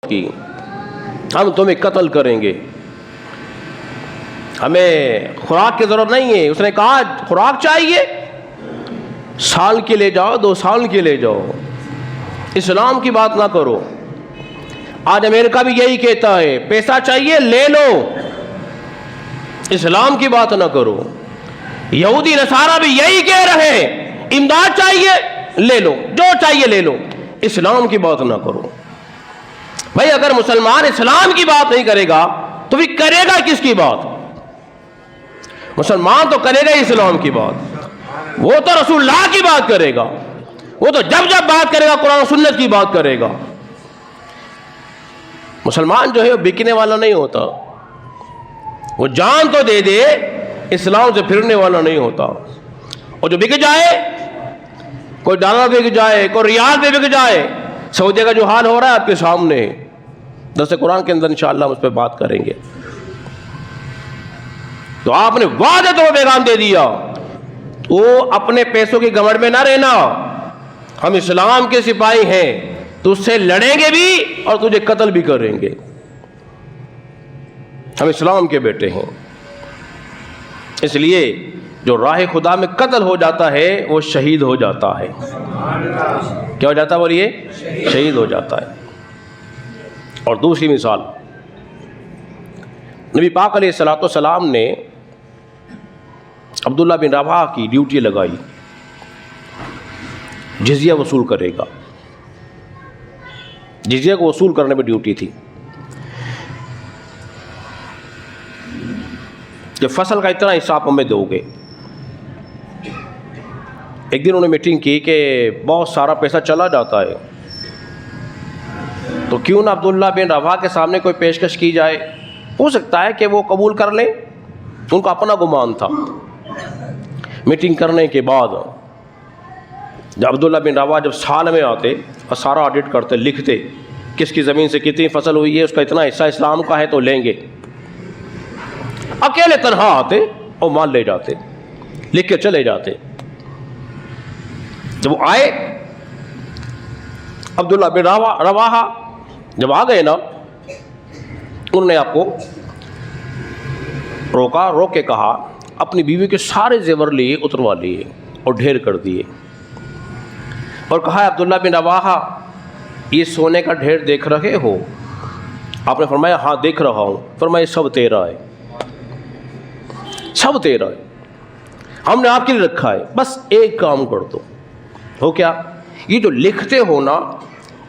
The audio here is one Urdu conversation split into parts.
کی ہم تمہیں قتل کریں گے, ہمیں خوراک کی ضرورت نہیں ہے. اس نے کہا خوراک چاہیے, سال کے لے جاؤ, 2 سال کے لے جاؤ, اسلام کی بات نہ کرو. آج امریکہ بھی یہی کہتا ہے پیسہ چاہیے لے لو, اسلام کی بات نہ کرو. یہودی نصارہ بھی یہی کہہ رہے ہیں امداد چاہیے لے لو, جو چاہیے لے لو, اسلام کی بات نہ کرو. بھائی اگر مسلمان اسلام کی بات نہیں کرے گا تو پھر کرے گا کس کی بات؟ مسلمان تو کرے گا اسلام کی بات, وہ تو رسول اللہ کی بات کرے گا, وہ تو جب جب بات کرے گا قرآن و سنت کی بات کرے گا. مسلمان جو ہے وہ بکنے والا نہیں ہوتا, وہ جان تو دے دے اسلام سے پھرنے والا نہیں ہوتا. اور جو بک جائے, کوئی ڈالر بک جائے, کوئی ریال پہ بک جائے, سعودیہ کا جو حال ہو رہا ہے آپ کے سامنے, درس قرآن کے اندر انشاءاللہ ہم اس پہ بات کریں گے. تو آپ نے واضح طور پیغام دے دیا, وہ اپنے پیسوں کی گھمنڈ میں نہ رہنا. ہم اسلام کے سپاہی ہیں, تو اس سے لڑیں گے بھی اور تجھے قتل بھی کریں گے. ہم اسلام کے بیٹے ہیں. اس لیے جو راہ خدا میں قتل ہو جاتا ہے وہ شہید ہو جاتا ہے. کیا ہو جاتا ہے بولیے؟ شہید ہو جاتا ہے. اور دوسری مثال, نبی پاک علیہ الصلوۃ والسلام نے عبداللہ بن رواحہ کی ڈیوٹی لگائی, جزیہ وصول کرے گا. جزیہ کو وصول کرنے میں ڈیوٹی تھی کہ فصل کا اتنا حصہ آپ ہمیں دو گے. ایک دن انہوں نے میٹنگ کی کہ بہت سارا پیسہ چلا جاتا ہے, تو کیوں نہ عبداللہ بن رواحہ کے سامنے کوئی پیشکش کی جائے, ہو سکتا ہے کہ وہ قبول کر لیں. ان کا اپنا گمان تھا. میٹنگ کرنے کے بعد جب عبداللہ بن رواحہ جب سال میں آتے اور سارا آڈٹ کرتے, لکھتے کس کی زمین سے کتنی فصل ہوئی ہے, اس کا اتنا حصہ اسلام کا ہے تو لیں گے. اکیلے تنہا آتے اور مال لے جاتے, لکھ کے چلے جاتے. جب وہ آئے عبداللہ بن رواحہ جب آ گئے نا, انہوں نے آپ کو روکا, روک کے کہا اپنی بیوی کے سارے زیور لیے, اتروا لیے اور ڈھیر کر دیے, اور کہا عبداللہ بن رواحہ یہ سونے کا ڈھیر دیکھ رہے ہو؟ آپ نے فرمایا ہاں دیکھ رہا ہوں. فرمایا سب تیرا ہے, سب تیرا ہے, ہم نے آپ کے لیے رکھا ہے, بس ایک کام کر دو. ہو کیا؟ یہ جو لکھتے ہو نا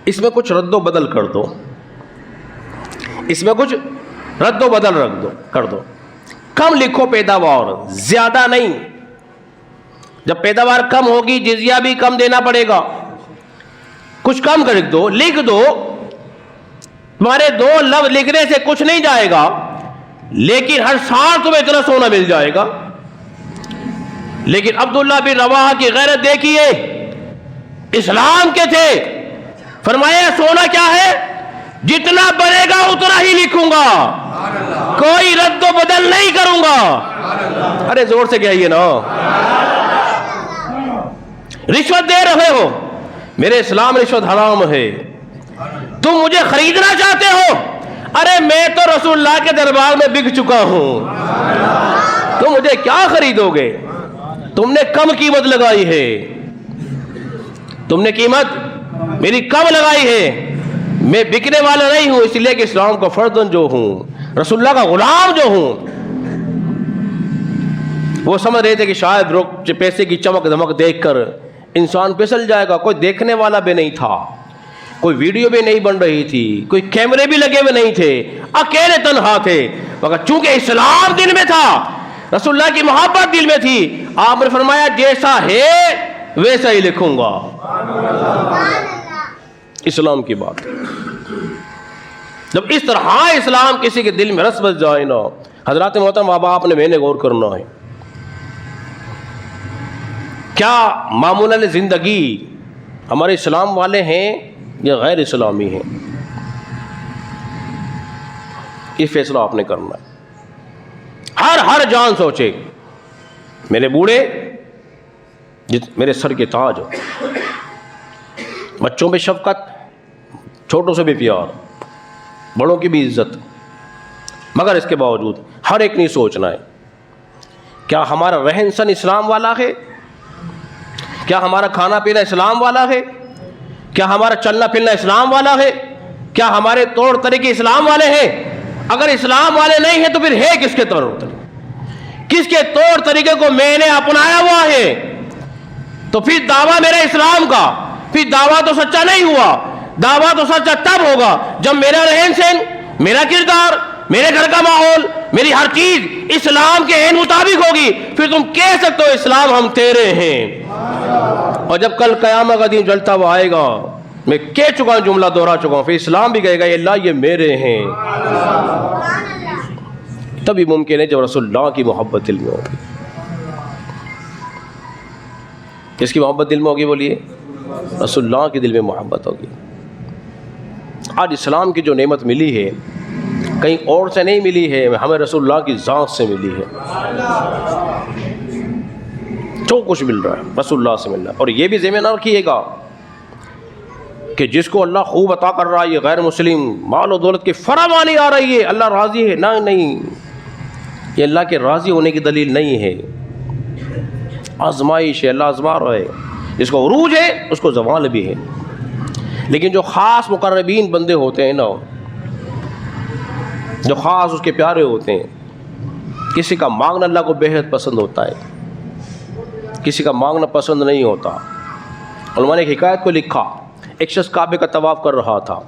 اس میں کچھ رد و بدل کر دو, اس میں کچھ رد و بدل کر دو. کم لکھو پیداوار, زیادہ نہیں. جب پیداوار کم ہوگی جزیہ بھی کم دینا پڑے گا. کچھ کم کر دو, لکھ دو. تمہارے 2 لفظ لکھنے سے کچھ نہیں جائے گا, لیکن ہر سال تمہیں اتنا سونا مل جائے گا. لیکن عبداللہ بن رواحہ کی غیرت دیکھیے, اسلام کے تھے. فرمایا سونا کیا ہے, جتنا بنے گا اتنا ہی لکھوں گا, کوئی رد و بدل نہیں کروں گا. ارے زور سے کہیے نا. رشوت دے رہے ہو, میرے اسلام رشوت حرام ہے. تم مجھے خریدنا چاہتے ہو, ارے میں تو رسول اللہ کے دربار میں بک چکا ہوں, تم مجھے کیا خریدو گے؟ تم نے کم قیمت لگائی ہے, تم نے قیمت میری کم لگائی ہے. میں بکنے والا نہیں ہوں, اس لیے کہ اسلام کا فرزند جو ہوں, رسول اللہ کا غلام جو ہوں. وہ سمجھ رہے تھے کہ شاید پیسے کی چمک دمک دیکھ کر انسان پھسل جائے گا. کوئی دیکھنے والا بھی نہیں تھا, کوئی ویڈیو بھی نہیں بن رہی تھی, کوئی کیمرے بھی لگے ہوئے نہیں تھے, اکیلے تنہا تھے. مگر چونکہ اسلام دل میں تھا, رسول اللہ کی محبت دل میں تھی, آپ نے فرمایا جیسا ہے ویسا ہی لکھوں گا. اسلام کی بات. جب اس طرح اسلام کسی کے دل میں رس بس جائے نا, حضرات محترم ماں باپ نے میں نے غور کرنا ہے. کیا معمول زندگی ہمارے اسلام والے ہیں یا غیر اسلامی ہیں؟ یہ فیصلہ آپ نے کرنا ہے. ہر جان سوچے, میرے بوڑھے میرے سر کے تاج, بچوں پہ شفقت, چھوٹوں سے بھی پیار, بڑوں کی بھی عزت، مگر اس کے باوجود ہر ایک نے سوچنا ہے کیا ہمارا رہن سہن اسلام والا ہے؟ کیا ہمارا کھانا پینا اسلام والا ہے؟ کیا ہمارا چلنا پھرنا اسلام والا ہے؟ کیا ہمارے طور طریقے اسلام والے ہیں؟ اگر اسلام والے نہیں ہیں تو پھر ہے کس کے طور طریقے؟ کس کے طور طریقے کو میں نے اپنایا ہوا ہے؟ تو پھر دعویٰ میرا اسلام کا، پھر دعویٰ تو سچا نہیں ہوا۔ دعویٰ تو سچا تب ہوگا جب میرا رہن سہن، میرا کردار، میرے گھر کا ماحول، میری ہر چیز اسلام کے عین مطابق ہوگی، پھر تم کہہ سکتے ہو اسلام ہم تیرے ہیں۔ اور جب کل قیامت کا دن جلتا ہوا آئے گا، میں کہہ چکا ہوں، جملہ دوہرا چکا ہوں، پھر اسلام بھی کہے گا اللہ یہ میرے ہیں۔ تبھی ممکن ہے جب رسول اللہ کی محبت دل میں ہوگی۔ کس کی محبت دل میں ہوگی بولیے؟ رسول اللہ کی دل میں محبت ہوگی۔ آج اسلام کی جو نعمت ملی ہے کہیں اور سے نہیں ملی ہے، ہمیں رسول اللہ کی ذات سے ملی ہے۔ جو کچھ مل رہا ہے رسول اللہ سے مل رہا ہے۔ اور یہ بھی ذہن میں نہ رکھیے گا کہ جس کو اللہ خوب عطا کر رہا ہے یہ غیر مسلم مال و دولت کی فراوانی آ رہی ہے اللہ راضی ہے، نہیں، یہ اللہ کے راضی ہونے کی دلیل نہیں ہے، آزمائش ہے، اللہ آزما رہا ہے۔ جس کو عروج ہے اس کو زوال بھی ہے، لیکن جو خاص مقربین بندے ہوتے ہیں نا، جو خاص اس کے پیارے ہوتے ہیں، کسی کا مانگنا اللہ کو بے حد پسند ہوتا ہے، کسی کا مانگنا پسند نہیں ہوتا۔ علماء نے ایک حکایت کو لکھا، ایک شخص کعبے کا طواف کر رہا تھا،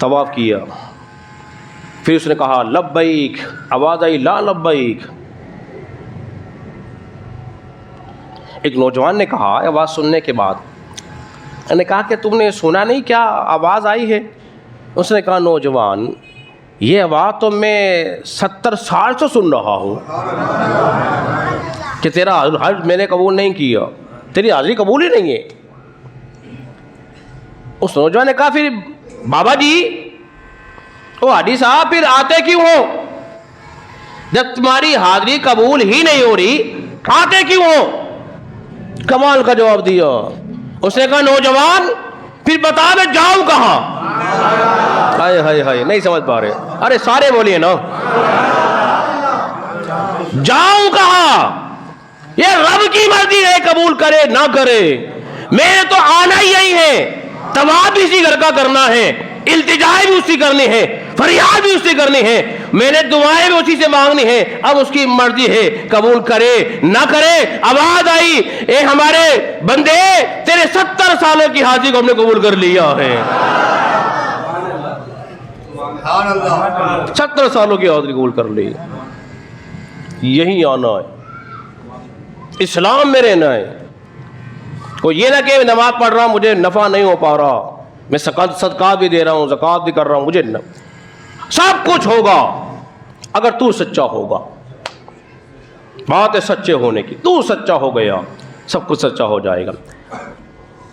طواف کیا، پھر اس نے کہا لبیک، آواز آئی لا لبیک۔ ایک نوجوان نے کہا آواز سننے کے بعد، میں نے کہا کہ تم نے سنا نہیں کیا آواز آئی ہے؟ اس نے کہا نوجوان یہ آواز تو میں 70 سال سے سن رہا ہوں کہ تیرا حج میں نے قبول نہیں کیا، تیری حاضری قبول ہی نہیں ہے۔ اس نوجوان نے کہا پھر بابا جی او حاجی صاحب پھر آتے کیوں ہو؟ جب تمہاری حاضری قبول ہی نہیں ہو رہی آتے کیوں ہو؟ کمال کا جواب دیا۔ اس نے کہا نوجوان پھر بتا میں جاؤں کہاں؟ ہائے ہائے ہائے، نہیں سمجھ پا رہے، ارے سارے بولیے نا، جاؤں کہاں؟ یہ رب کی مرضی ہے، قبول کرے نہ کرے، میں تو آنا ہی یہی ہے، طواف بھی اسی گھر کا کرنا ہے، التجائے بھی اسی کرنی ہے، فریاد بھی اسی کرنی ہے، میں نے دعائیں بھی اسی سے مانگنی ہے، اب اس کی مرضی ہے قبول کرے نہ کرے۔ آواز آئی اے ہمارے بندے تیرے 70 سالوں کی حاضری کو ہم نے قبول کر لیا ہے۔ 70 سالوں کی حاضری قبول کر لی، یہی آنا ہے، اسلام میں رہنا ہے۔ کوئی یہ نہ کہ نماز پڑھ رہا ہوں مجھے نفع نہیں ہو پا رہا، میں صدقات بھی دے رہا ہوں، زکوٰۃ بھی کر رہا ہوں، مجھے سب کچھ ہوگا اگر تو سچا ہوگا۔ بات ہے سچے ہونے کی، تو سچا ہو گیا سب کچھ سچا ہو جائے گا۔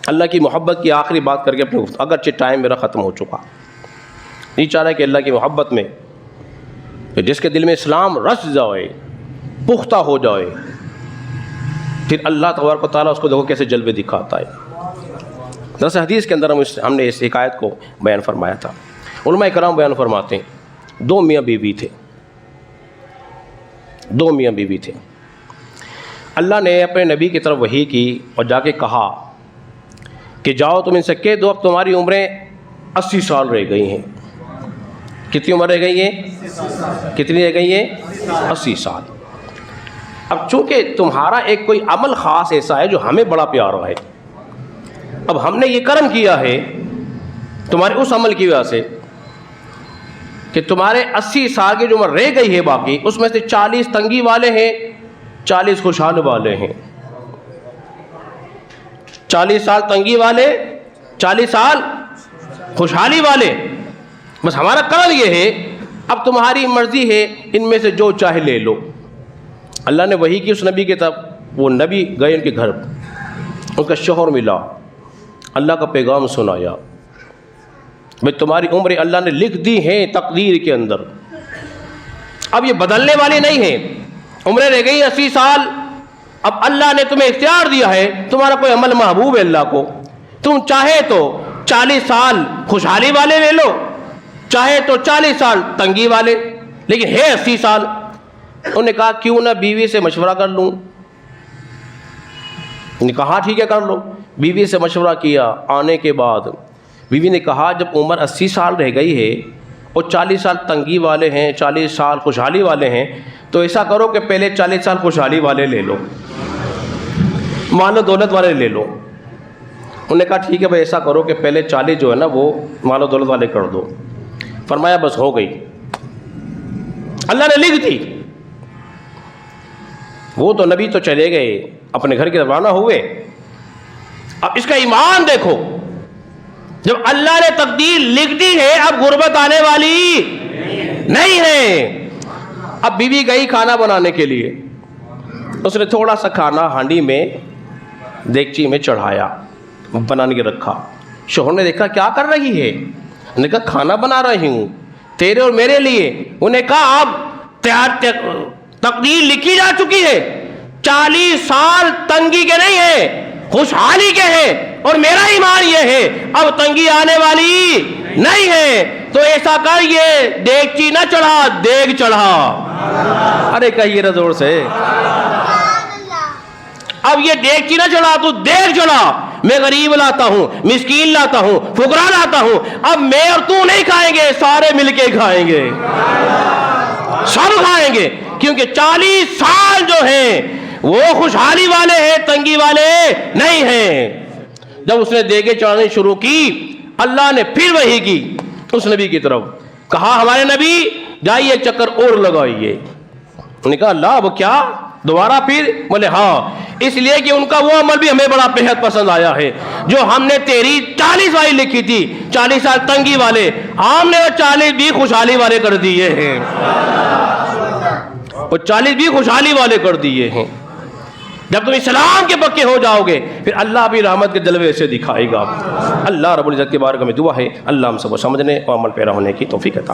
اللہ کی محبت کی آخری بات کر کے اپنے اگرچہ ٹائم میرا ختم ہو چکا، نہیں چاہ رہا کہ اللہ کی محبت میں جس کے دل میں اسلام رس جائے، پختہ ہو جائے، پھر اللہ تبارک و تعالیٰ اس کو دیکھو کیسے جلوے دکھاتا ہے۔ دراصل حدیث کے اندر ہم نے اس حکایت کو بیان فرمایا تھا۔ علماء کرام بیان فرماتے ہیں 2 میاں بیوی تھے، 2 میاں بیوی تھے۔ اللہ نے اپنے نبی کی طرف وحی کی اور جا کے کہا کہ جاؤ تم ان سے کہہ دو اب تمہاری عمریں 80 سال رہ گئی ہیں۔ کتنی عمر رہ گئی ہے؟ کتنی رہ گئی ہے؟ 80 سال۔ اب چونکہ تمہارا ایک کوئی عمل خاص ایسا ہے جو ہمیں بڑا پیارا ہے، اب ہم نے یہ کرم کیا ہے تمہارے اس عمل کی وجہ سے کہ تمہارے 80 سال کی جو عمر رہ گئی ہے باقی اس میں سے 40 تنگی والے ہیں، 40 خوشحال والے ہیں۔ 40 سال تنگی والے، 40 سال خوشحالی والے۔ بس ہمارا کرم یہ ہے اب تمہاری مرضی ہے ان میں سے جو چاہے لے لو۔ اللہ نے وحی کی اس نبی کی طرف، وہ نبی گئے ان کے گھر، ان کا شوہر ملا، اللہ کا پیغام سنایا، بھئی تمہاری عمریں اللہ نے لکھ دی ہیں تقدیر کے اندر، اب یہ بدلنے والی نہیں ہیں، عمریں رہ گئی 80 سال، اب اللہ نے تمہیں اختیار دیا ہے، تمہارا کوئی عمل محبوب ہے اللہ کو، تم چاہے تو 40 سال خوشحالی والے لے لو، چاہے تو 40 سال تنگی والے، لیکن ہے 80 سال۔ انہوں نے کہا کیوں نہ بیوی سے مشورہ کر لوں؟ انہوں نے کہا ٹھیک ہے کر لو۔ بیوی سے مشورہ کیا، آنے کے بعد بیوی نے کہا جب عمر 80 سال رہ گئی ہے اور 40 سال تنگی والے ہیں، 40 سال خوشحالی والے ہیں، تو ایسا کرو کہ پہلے 40 سال خوشحالی والے لے لو، مال و دولت والے لے لو۔ انہوں نے کہا ٹھیک ہے بھائی ایسا کرو کہ پہلے 40 جو ہے نا وہ مال و دولت والے کر دو۔ فرمایا بس ہو گئی، اللہ نے لکھ دی۔ وہ تو نبی تو چلے گئے، اپنے گھر کی روانہ ہوئے۔ اب اس کا ایمان دیکھو، جب اللہ نے تقدیر لکھ دی ہے اب غربت آنے والی نہیں ہے۔ اب بیوی گئی کھانا بنانے کے لیے، اس نے تھوڑا سا کھانا ہانڈی میں دیگچی میں چڑھایا، بنانے کے رکھا۔ شوہر نے دیکھا کیا کر رہی ہے؟ انہوں نے کہا کھانا بنا رہی ہوں تیرے اور میرے لیے۔ انہوں نے کہا اب تقدیر لکھی جا چکی ہے، 40 سال تنگی کے نہیں ہے، خوشحالی کے ہیں، اور میرا ایمان یہ ہے اب تنگی آنے والی نہیں ہے۔ تو ایسا کر یہ دیگچی نہ چڑھا، دیگ چڑھا۔ ارے کہیے زور سے، اب یہ دیگچی نہ چڑھا تو دیگ چڑھا۔ میں غریب لاتا ہوں، مسکین لاتا ہوں، فقراء لاتا ہوں، اب میں اور تو نہیں کھائیں گے، سارے مل کے کھائیں گے، سب کھائیں گے، کیونکہ 40 سال جو ہیں وہ خوشحالی والے ہیں، تنگی والے نہیں ہیں۔ جب اس نے دیگیں چڑھانی شروع کی، اللہ نے پھر وحی کی اس نبی کی طرف، کہا ہمارے نبی جائیے ایک چکر اور لگائیے۔ انہوں نے کہا اللہ اب کیا دوبارہ پھر؟ بولے ہاں، اس لیے کہ ان کا وہ عمل بھی ہمیں بڑا بہت پسند آیا ہے جو ہم نے تیری 40 والی لکھی تھی، 40 سال تنگی والے، ہم نے 40 بھی خوشحالی والے کر دیے ہیں، اور 40 بھی خوشحالی والے کر دیے ہیں۔ جب تم اسلام کے پکے ہو جاؤ گے پھر اللہ بھی رحمت کے جلوے سے دکھائے گا۔ اللہ رب العزت کے بارگاہ میں دعا ہے اللہ ہم سب کو سمجھنے اور عمل پیرا ہونے کی توفیق عطا